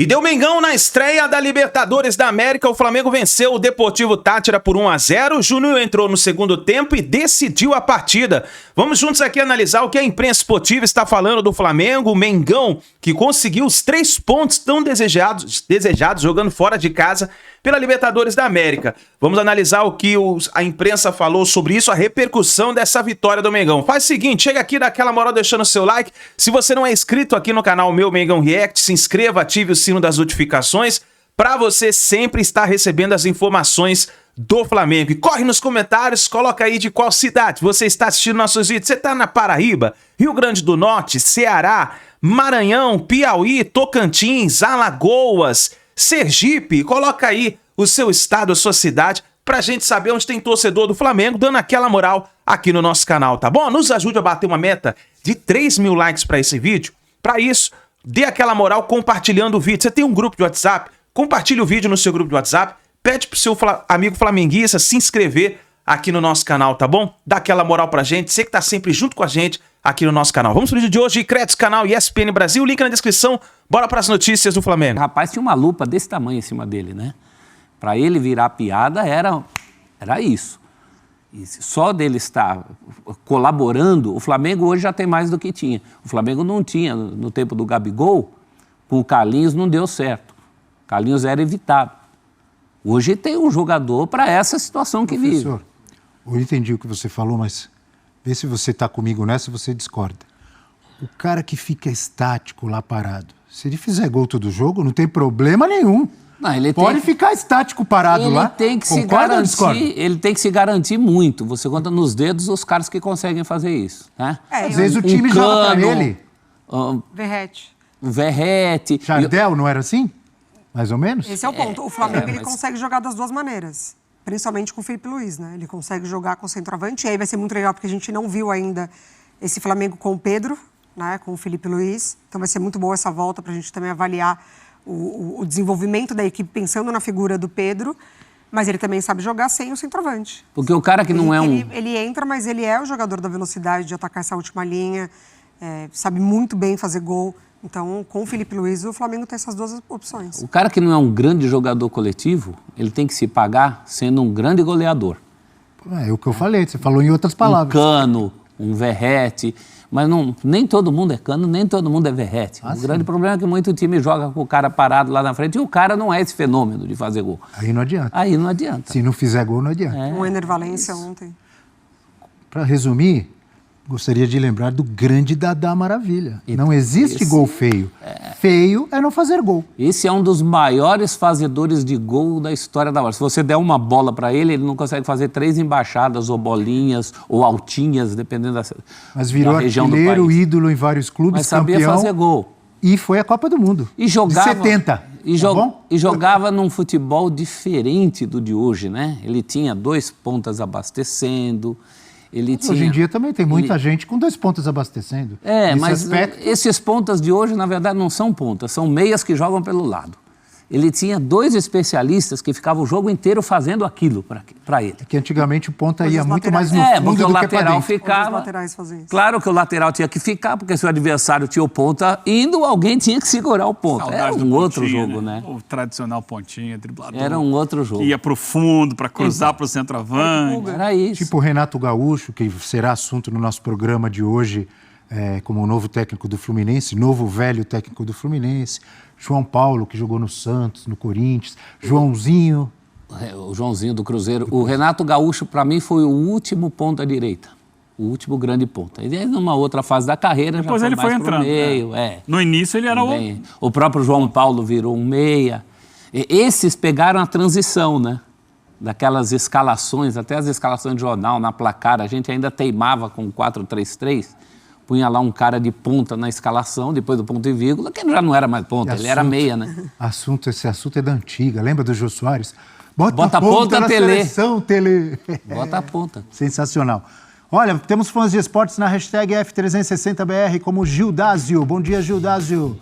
E deu Mengão na estreia da Libertadores da América. O Flamengo venceu o Deportivo Táchira por 1-0. O Júnior entrou no segundo tempo e decidiu a partida. Vamos juntos aqui analisar o que a imprensa esportiva está falando do Flamengo. O Mengão, que conseguiu os 3 pontos tão desejados jogando fora de casa pela Libertadores da América. Vamos analisar o que a imprensa falou sobre isso, a repercussão dessa vitória do Mengão. Faz o seguinte, chega aqui, dá aquela moral deixando o seu like. Se você não é inscrito aqui no canal Meu Mengão React, se inscreva, ative o sino das notificações para você sempre estar recebendo as informações do Flamengo. E corre nos comentários, coloca aí de qual cidade você está assistindo nossos vídeos. Você está na Paraíba, Rio Grande do Norte, Ceará, Maranhão, Piauí, Tocantins, Alagoas, Sergipe? Coloca aí o seu estado, a sua cidade, pra gente saber onde tem torcedor do Flamengo, dando aquela moral aqui no nosso canal, tá bom? Nos ajude a bater uma meta de 3 mil likes pra esse vídeo. Pra isso, dê aquela moral compartilhando o vídeo. Você tem um grupo de WhatsApp? Compartilhe o vídeo no seu grupo de WhatsApp. Pede pro seu amigo flamenguista se inscrever aqui no nosso canal, tá bom? Dá aquela moral pra gente. Você que tá sempre junto com a gente aqui no nosso canal. Vamos pro vídeo de hoje, Créditos Canal ESPN Brasil, link na descrição. Bora pras notícias do Flamengo. O rapaz tinha uma lupa desse tamanho em cima dele, né? Pra ele virar piada era isso. E só dele estar colaborando, o Flamengo hoje já tem mais do que tinha. O Flamengo não tinha, no tempo do Gabigol, com o Carlinhos não deu certo. O Carlinhos era evitado. Hoje tem um jogador para essa situação que vive. Professor, eu entendi o que você falou, mas vê se você está comigo nessa e você discorda. O cara que fica estático lá parado, se ele fizer gol todo jogo, não tem problema nenhum. Não, ele pode ficar estático parado lá. Tem que se garantir, ele tem que se garantir muito. Você conta nos dedos os caras que conseguem fazer isso, né? Às vezes o time joga para ele. Verratti. O Verratti. Jardel, não era assim? Mais ou menos? Esse é o ponto. O Flamengo ele consegue jogar das duas maneiras. Principalmente com o Felipe Luiz, né? Ele consegue jogar com o centroavante. E aí vai ser muito legal, porque a gente não viu ainda esse Flamengo com o Pedro, né? Com o Felipe Luiz. Então vai ser muito boa essa volta para a gente também avaliar o desenvolvimento da equipe pensando na figura do Pedro. Mas ele também sabe jogar sem o centroavante. Porque o cara que não é um... Ele entra, mas ele é o jogador da velocidade, de atacar essa última linha. Sabe muito bem fazer gol. Então, com o Felipe Luiz, o Flamengo tem essas duas opções. O cara que não é um grande jogador coletivo, ele tem que se pagar sendo um grande goleador. É o que eu falei, você falou em outras palavras. Um Cano, um Verratti, mas nem todo mundo é Cano, nem todo mundo é Verratti. O grande problema é que muito time joga com o cara parado lá na frente e o cara não é esse fenômeno de fazer gol. Aí não adianta. Aí não adianta. Se não fizer gol, não adianta. O Ener Valencia ontem. Para resumir, gostaria de lembrar do grande Dadá Maravilha. Não existe gol feio. Feio é não fazer gol. Esse é um dos maiores fazedores de gol da história da bola. Se você der uma bola para ele, ele não consegue fazer 3 embaixadas ou bolinhas ou altinhas, dependendo da região do país. Mas virou artilheiro, ídolo em vários clubes, mas sabia campeão, fazer gol. E foi a Copa do Mundo. E jogava, de 70. E jogava num futebol diferente do de hoje, né? Ele tinha 2 pontas abastecendo. Hoje em dia também tem muita gente com 2 pontas abastecendo. Mas esses pontas de hoje, na verdade, não são pontas, são meias que jogam pelo lado. Ele tinha 2 especialistas que ficavam o jogo inteiro fazendo aquilo para ele. É que antigamente o ponta ia muito mais no fundo porque do o que lateral para ficava. Os laterais faziam isso. Claro que o lateral tinha que ficar, porque se o adversário tinha o ponta indo, alguém tinha que segurar o ponta. Era um outro jogo, né? O tradicional pontinha, driblador. Era um outro jogo. Que ia pro fundo, para cruzar pro centroavante. Era isso. Tipo o Renato Gaúcho, que será assunto no nosso programa de hoje, como o novo técnico do Fluminense, novo velho técnico do Fluminense. João Paulo, que jogou no Santos, no Corinthians. Joãozinho. O Joãozinho do Cruzeiro. O Renato Gaúcho, para mim, foi o último ponta-direita. O último grande ponta. Ele, numa outra fase da carreira, depois já ele foi mais entrando. Meio, No início ele era o próprio João Paulo virou um meia. Esses pegaram a transição, né? Daquelas escalações, até as escalações de jornal, na placar, a gente ainda teimava com 4-3-3. Punha lá um cara de ponta na escalação, depois do ponto e vírgula, que já não era mais ponta, ele era meia, né? Esse assunto é da antiga, lembra do Jô Soares? Bota a ponta na seleção, Tele. Bota a ponta. Sensacional. Olha, temos fãs de esportes na hashtag F360BR, como Gildásio. Bom dia, Gildásio.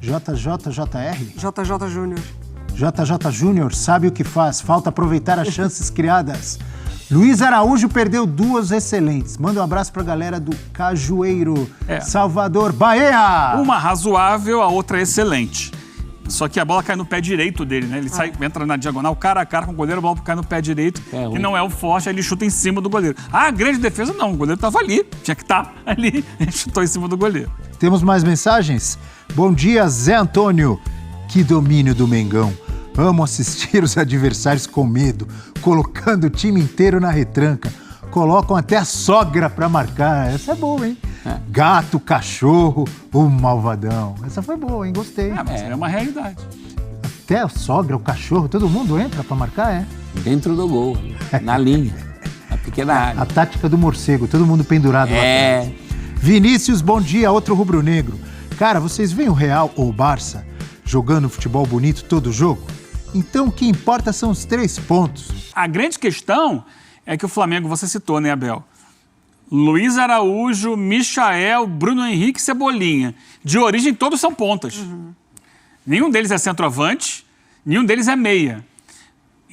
JJJR? JJ Júnior. JJ Júnior sabe o que faz, falta aproveitar as chances criadas. Luiz Araújo perdeu 2 excelentes. Manda um abraço pra galera do Cajueiro, Salvador, Bahia. Uma razoável, a outra excelente. Só que a bola cai no pé direito dele, né? Ele entra na diagonal, cara a cara com o goleiro, a bola cai no pé direito, que não é o forte, aí ele chuta em cima do goleiro. Ah, grande defesa não, o goleiro tava ali, tinha que estar ali, ele chutou em cima do goleiro. Temos mais mensagens? Bom dia, Zé Antônio. Que domínio do Mengão. Amo assistir os adversários com medo, colocando o time inteiro na retranca. Colocam até a sogra pra marcar. Essa é boa, hein? Gato, cachorro, o malvadão. Essa foi boa, hein? Gostei. Mas é uma realidade. Até a sogra, o cachorro, todo mundo entra pra marcar, é? Dentro do gol, na linha, na pequena área. A tática do morcego, todo mundo pendurado lá atrás. Vinícius, bom dia, outro rubro-negro. Cara, vocês veem o Real ou o Barça jogando futebol bonito todo jogo? Então o que importa são os 3 pontos. A grande questão é que o Flamengo, você citou, né, Abel? Luiz Araújo, Michael, Bruno Henrique e Cebolinha. De origem, todos são pontas. Nenhum deles é centroavante, nenhum deles é meia.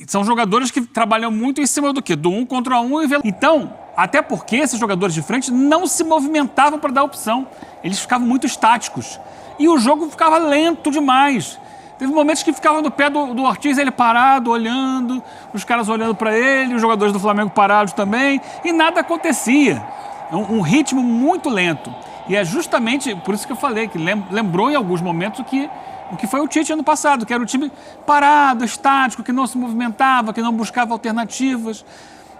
São jogadores que trabalham muito em cima do quê? Do 1 contra 1 e... Então, até porque esses jogadores de frente não se movimentavam para dar opção. Eles ficavam muito estáticos. E o jogo ficava lento demais. Teve momentos que ficava no pé do Ortiz, ele parado, olhando, os caras olhando para ele, os jogadores do Flamengo parados também, e nada acontecia. Um ritmo muito lento. E é justamente por isso que eu falei, que lembrou em alguns momentos o que foi o Tite ano passado, que era um time parado, estático, que não se movimentava, que não buscava alternativas.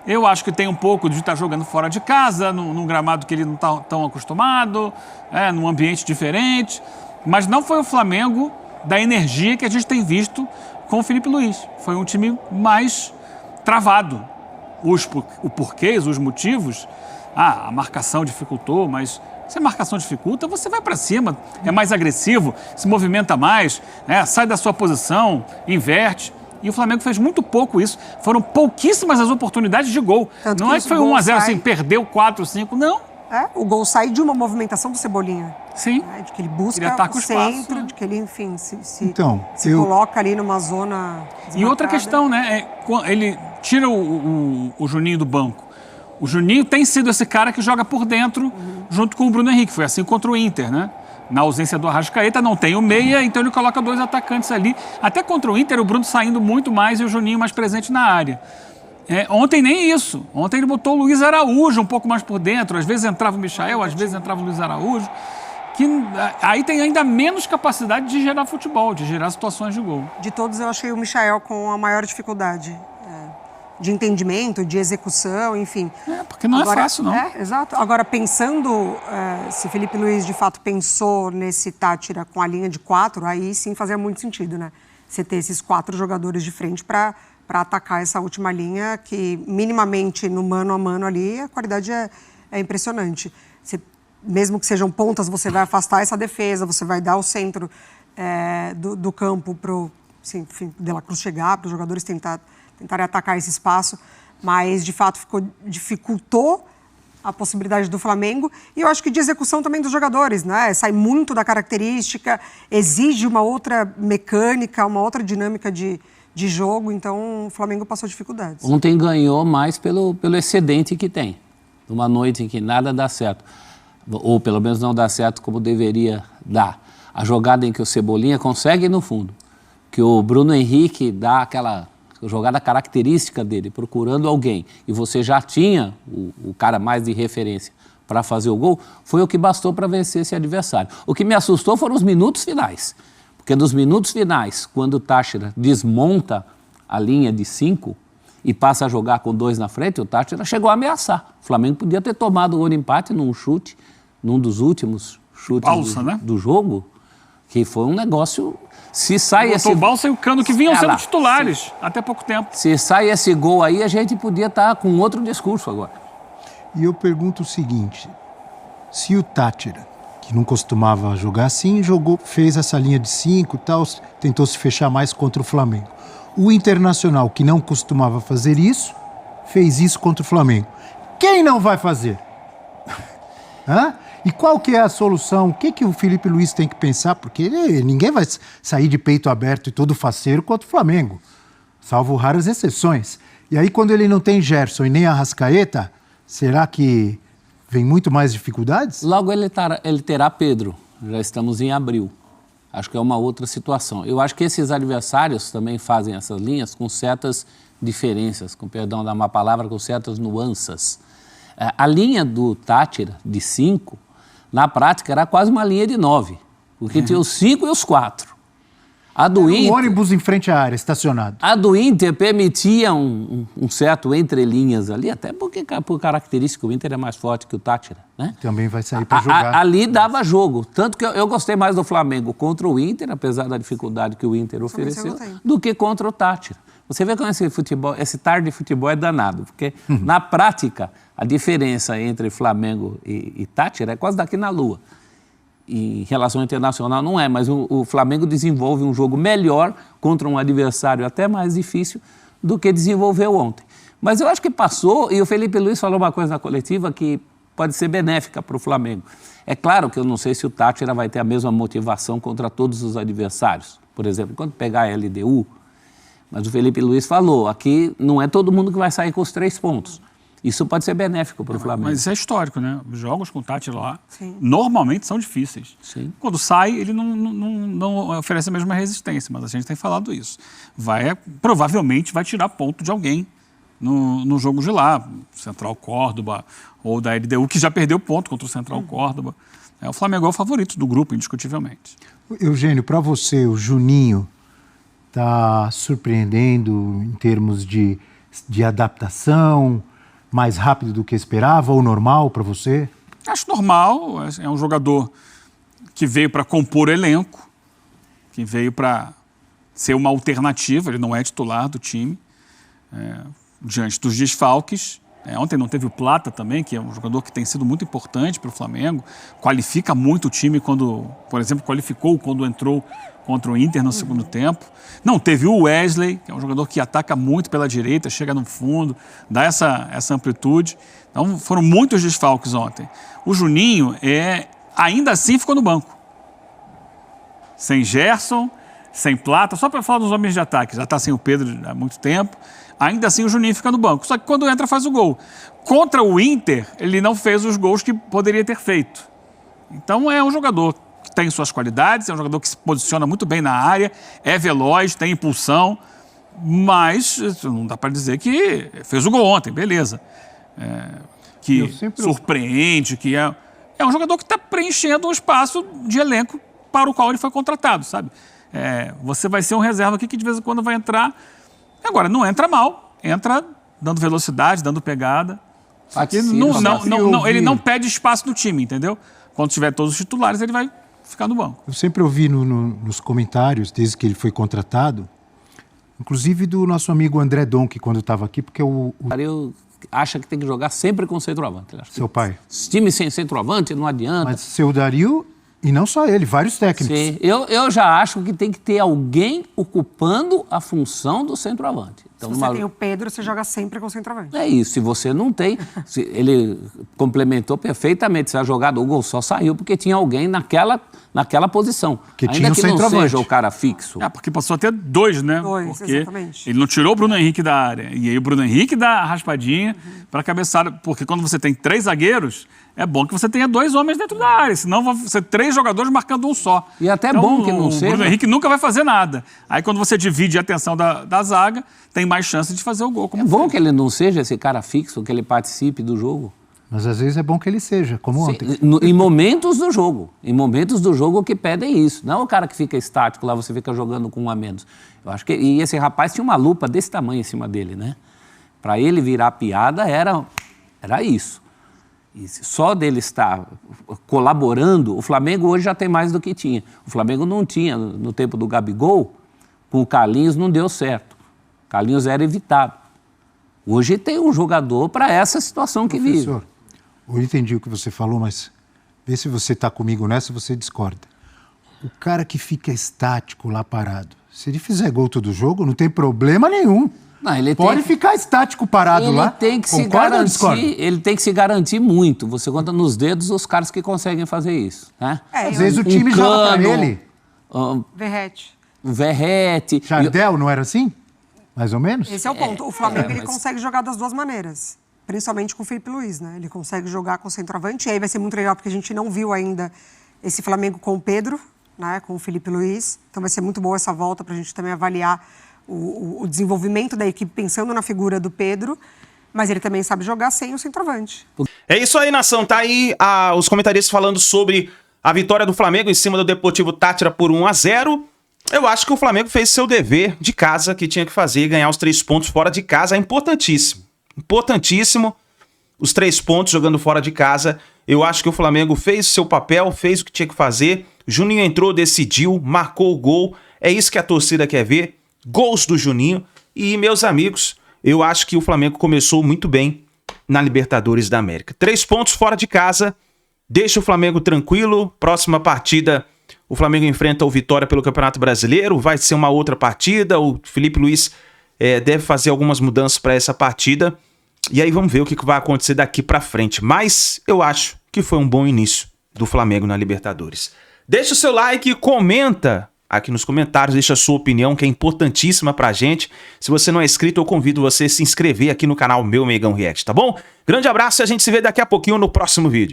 Eu acho que tem um pouco de estar jogando fora de casa, num gramado que ele não está tão acostumado, num ambiente diferente. Mas não foi o Flamengo da energia que a gente tem visto com o Felipe Luiz. Foi um time mais travado. Os porquês, os motivos, a marcação dificultou, mas se a marcação dificulta, você vai para cima, é mais agressivo, se movimenta mais, sai da sua posição, inverte. E o Flamengo fez muito pouco isso. Foram pouquíssimas as oportunidades de gol. Tanto não é que foi 1-0 assim, perdeu 4, 5, não. O gol sai de uma movimentação do Cebolinha. Sim. De que ele busca o centro, de que ele, enfim, se coloca ali numa zona desmarcada. E outra questão, né? Ele tira o Juninho do banco. O Juninho tem sido esse cara que joga por dentro, junto com o Bruno Henrique. Foi assim contra o Inter, né? Na ausência do Arrascaeta, não tem o meia, então ele coloca 2 atacantes ali. Até contra o Inter, o Bruno saindo muito mais e o Juninho mais presente na área. Ontem nem isso. Ontem ele botou o Luiz Araújo um pouco mais por dentro. Às vezes entrava o Michael, às vezes entrava o Luiz Araújo. Que aí tem ainda menos capacidade de gerar futebol, de gerar situações de gol. De todos, eu achei o Michael com a maior dificuldade de entendimento, de execução, enfim. Porque não é fácil, não. Exato. Agora, pensando se Felipe Luiz, de fato, pensou nesse Tátira com a linha de 4, aí sim fazia muito sentido, né? Você ter esses 4 jogadores de frente para atacar essa última linha, que minimamente no mano a mano ali, a qualidade é impressionante. Mesmo que sejam pontas, você vai afastar essa defesa, você vai dar o centro do campo para o De La Cruz chegar, para os jogadores tentarem atacar esse espaço, mas de fato dificultou a possibilidade do Flamengo e eu acho que de execução também dos jogadores, né? Sai muito da característica, exige uma outra mecânica, uma outra dinâmica de jogo, então o Flamengo passou dificuldades. Ontem ganhou mais pelo excedente que tem. Numa noite em que nada dá certo, ou pelo menos não dá certo como deveria dar. A jogada em que o Cebolinha consegue ir no fundo, que o Bruno Henrique dá aquela jogada característica dele, procurando alguém, e você já tinha o cara mais de referência para fazer o gol, foi o que bastou para vencer esse adversário. O que me assustou foram os minutos finais. Porque nos minutos finais, quando o Táchira desmonta a linha de 5 e passa a jogar com 2 na frente, o Táchira chegou a ameaçar. O Flamengo podia ter tomado o gol de empate num chute, num dos últimos chutes do jogo, que foi um negócio... Se sai o Balsa e o Cano, que vinham sendo titulares até pouco tempo. Se sai esse gol aí, a gente podia estar com outro discurso agora. E eu pergunto o seguinte, se o Táchira, que não costumava jogar assim, fez essa linha de 5 e tal, tentou se fechar mais contra o Flamengo. O Internacional, que não costumava fazer isso, fez isso contra o Flamengo. Quem não vai fazer? E qual que é a solução? O que o Felipe Luiz tem que pensar? Porque ninguém vai sair de peito aberto e todo faceiro contra o Flamengo, salvo raras exceções. E aí, quando ele não tem Gerson e nem Arrascaeta, será que vem muito mais dificuldades? Logo ele terá Pedro, já estamos em abril. Acho que é uma outra situação. Eu acho que esses adversários também fazem essas linhas com certas diferenças, com perdão da má palavra, com certas nuances. A linha do Táchira, de 5, na prática era quase uma linha de 9, porque tinha os 5 e os 4. A do Inter, ônibus em frente à área, estacionado. A do Inter permitia um certo entrelinhas ali, até porque, por característica, o Inter é mais forte que o Táchira, né? Também vai sair para jogar. Ali dava jogo. Tanto que eu gostei mais do Flamengo contra o Inter, apesar da dificuldade que o Inter ofereceu, do que contra o Táchira. Você vê como esse tarde de futebol é danado, porque na prática a diferença entre Flamengo e Táchira é quase daqui na lua. Em relação internacional não é, mas o Flamengo desenvolve um jogo melhor contra um adversário até mais difícil do que desenvolveu ontem. Mas eu acho que passou, e o Felipe Luiz falou uma coisa na coletiva que pode ser benéfica para o Flamengo. É claro que eu não sei se o Táchira vai ter a mesma motivação contra todos os adversários. Por exemplo, quando pegar a LDU, mas o Felipe Luiz falou, aqui não é todo mundo que vai sair com os 3 pontos. Isso pode ser benéfico para o Flamengo. Mas isso é histórico, né? Os jogos com o Táchira lá, normalmente são difíceis. Sim. Quando sai, ele não oferece a mesma resistência, mas a gente tem falado isso. Provavelmente vai tirar ponto de alguém no jogo de lá, Central Córdoba ou da LDU, que já perdeu ponto contra o Central Córdoba. O Flamengo é o favorito do grupo, indiscutivelmente. Eugênio, para você, o Juninho está surpreendendo em termos de adaptação, mais rápido do que esperava ou normal para você? Acho normal, é um jogador que veio para compor elenco, que veio para ser uma alternativa, ele não é titular do time, diante dos desfalques. Ontem não teve o Plata também, que é um jogador que tem sido muito importante para o Flamengo, qualifica muito o time quando, por exemplo, qualificou quando entrou contra o Inter no segundo tempo. Não teve o Wesley, que é um jogador que ataca muito pela direita, chega no fundo, dá essa amplitude. Então foram muitos desfalques ontem. O Juninho ainda assim ficou no banco. Sem Gerson, sem Plata, só para falar dos homens de ataque, já está sem o Pedro há muito tempo. Ainda assim o Juninho fica no banco, só que quando entra faz o gol. Contra o Inter, ele não fez os gols que poderia ter feito. Então é um jogador que tem suas qualidades, é um jogador que se posiciona muito bem na área, é veloz, tem impulsão, mas não dá para dizer que fez o gol ontem, beleza. Que surpreende, que é um jogador que está preenchendo um espaço de elenco para o qual ele foi contratado, sabe? Você vai ser um reserva aqui que de vez em quando vai entrar. Agora, não entra mal, entra dando velocidade, dando pegada. Ele não pede espaço no time, entendeu? Quando tiver todos os titulares, ele vai ficar no banco. Eu sempre ouvi nos comentários, desde que ele foi contratado, inclusive do nosso amigo André Donk, quando estava aqui, porque Eu acho que tem que jogar sempre com centroavante. Seu pai. Time sem centroavante não adianta. Mas seu Dario, e não só ele, vários técnicos. Sim, eu já acho que tem que ter alguém ocupando a função do centroavante. Então, se você tem o Pedro, você joga sempre com o centroavante. É isso, se você não tem, ele complementou perfeitamente, se a jogada, o gol só saiu porque tinha alguém naquela posição. Que ainda tinha que não seja o cara fixo. Porque passou a ter 2, né? Porque exatamente. Ele não tirou o Bruno Henrique da área. E aí o Bruno Henrique dá a raspadinha para a cabeçada. Porque quando você tem 3 zagueiros, é bom que você tenha 2 homens dentro da área. Senão vão ser 3 jogadores marcando um só. E até então, bom que não seja. O Bruno Henrique nunca vai fazer nada. Aí quando você divide a atenção da zaga, tem mais chance de fazer o gol. É bom que ele não seja esse cara fixo, que ele participe do jogo. Mas às vezes é bom que ele seja, como ontem. Em momentos do jogo. Em momentos do jogo que pedem isso. Não é o cara que fica estático lá, você fica jogando com um a menos. Eu acho que... E esse rapaz tinha uma lupa desse tamanho em cima dele, né? Para ele virar piada era isso. E só dele estar colaborando, o Flamengo hoje já tem mais do que tinha. O Flamengo não tinha, no tempo do Gabigol, com o Carlinhos não deu certo. O Carlinhos era evitado. Hoje tem um jogador para essa situação que vive. Professor, eu entendi o que você falou, mas vê se você está comigo nessa, você discorda. O cara que fica estático lá parado, se ele fizer gol todo jogo, não tem problema nenhum. Não, ele pode ficar estático parado lá. Tem que se garantir, ele tem que se garantir muito. Você conta nos dedos os caras que conseguem fazer isso. Né? Às vezes o time joga para ele. Verratti. Jardel, não era assim? Mais ou menos? Esse é o ponto. O Flamengo ele consegue jogar das duas maneiras. Principalmente com o Felipe Luiz, né? Ele consegue jogar com o centroavante. E aí vai ser muito legal, porque a gente não viu ainda esse Flamengo com o Pedro, né, com o Felipe Luiz. Então vai ser muito boa essa volta para a gente também avaliar o desenvolvimento da equipe pensando na figura do Pedro, mas ele também sabe jogar sem o centroavante. É isso aí, nação. Tá aí os comentaristas falando sobre a vitória do Flamengo em cima do Deportivo Táchira por 1-0. Eu acho que o Flamengo fez seu dever de casa, que tinha que fazer, ganhar os 3 pontos fora de casa. É importantíssimo. Importantíssimo. Os 3 pontos jogando fora de casa. Eu acho que o Flamengo fez o seu papel, fez o que tinha que fazer. Juninho entrou, decidiu, marcou o gol. É isso que a torcida quer ver. Gols do Juninho. E, meus amigos, eu acho que o Flamengo começou muito bem na Libertadores da América. 3 pontos fora de casa. Deixa o Flamengo tranquilo. Próxima partida, o Flamengo enfrenta o Vitória pelo Campeonato Brasileiro. Vai ser uma outra partida. O Felipe Luiz deve fazer algumas mudanças para essa partida. E aí vamos ver o que vai acontecer daqui para frente. Mas eu acho que foi um bom início do Flamengo na Libertadores. Deixa o seu like, comenta aqui nos comentários, deixa a sua opinião, que é importantíssima pra gente. Se você não é inscrito, eu convido você a se inscrever aqui no canal Meu Megão React, tá bom? Grande abraço e a gente se vê daqui a pouquinho no próximo vídeo.